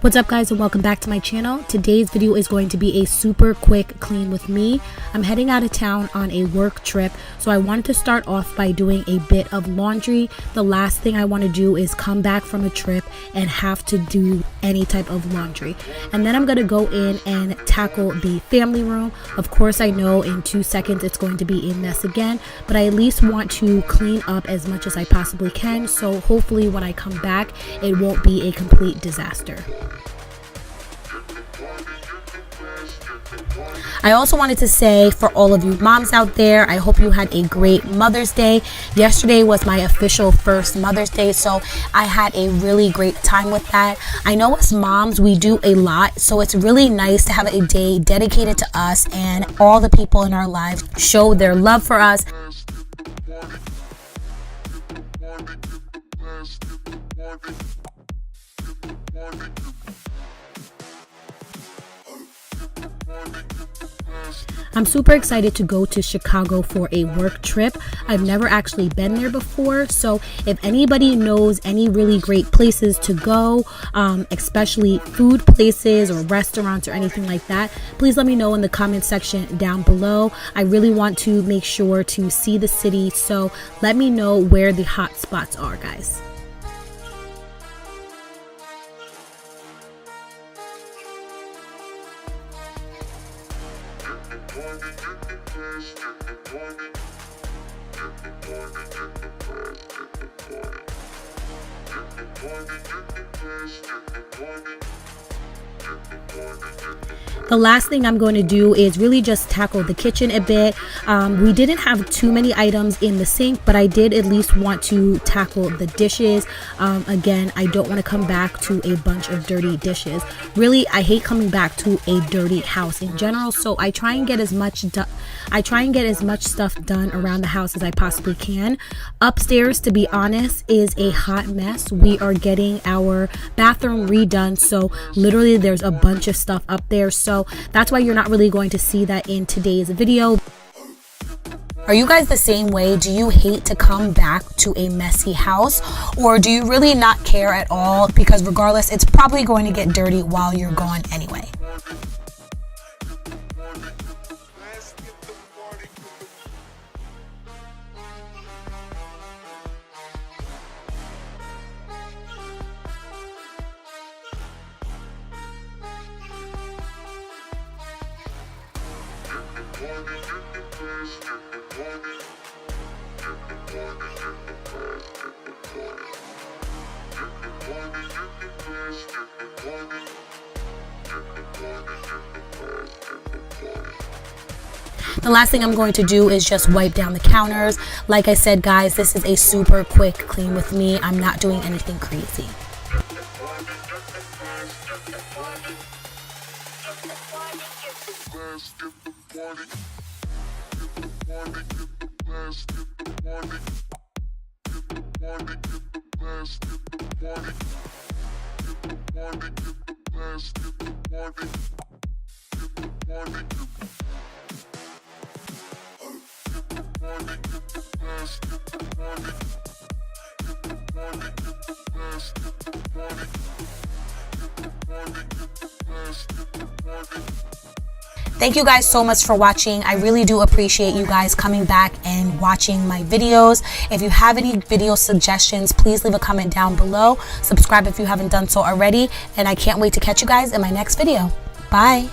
What's up guys, and welcome back to my channel. Today's video is going to be a super quick clean with me. I'm heading out of town on a work trip, so I wanted to start off by doing a bit of laundry. The last thing I want to do is come back from a trip and have to do any type of laundry. And then I'm going to go in and tackle the family room. Of course, I know in 2 seconds it's going to be a mess again, but I at least want to clean up as much as I possibly can, so hopefully when I come back it won't be a complete disaster. I also wanted to say, for all of you moms out there, I hope you had a great Mother's Day. Yesterday was my official first Mother's Day, so I had a really great time with that. I know as moms, we do a lot, so it's really nice to have a day dedicated to us and all the people in our lives show their love for us. I'm super excited to go to Chicago for a work trip. I've never actually been there before, so if anybody knows any really great places to go, especially food places or restaurants or anything like that, please let me know in the comment section down below. I really want to make sure to see the city, so let me know where the hot spots are, guys. The last thing I'm going to do is really just tackle the kitchen a bit. We didn't have too many items in the sink, but I did at least want to tackle the dishes. Again, I don't want to come back to a bunch of dirty dishes. Really, I hate coming back to a dirty house in general, so I try and get as much stuff done around the house as I possibly can. Upstairs, to be honest, is a hot mess. We are getting our bathroom redone, so literally there's a bunch of stuff up there, so that's why you're not really going to see that in today's video. Are you guys the same way? Do you hate to come back to a messy house, or do you really not care at all, because regardless it's probably going to get dirty while you're gone anyway? The last thing I'm going to do is just wipe down the counters. Like I said, guys, this is a super quick clean with me. I'm not doing anything crazy. Thank you guys so much for watching. I really do appreciate you guys coming back and watching my videos. If you have any video suggestions, please leave a comment down below. Subscribe if you haven't done so already, and I can't wait to catch you guys in my next video. Bye.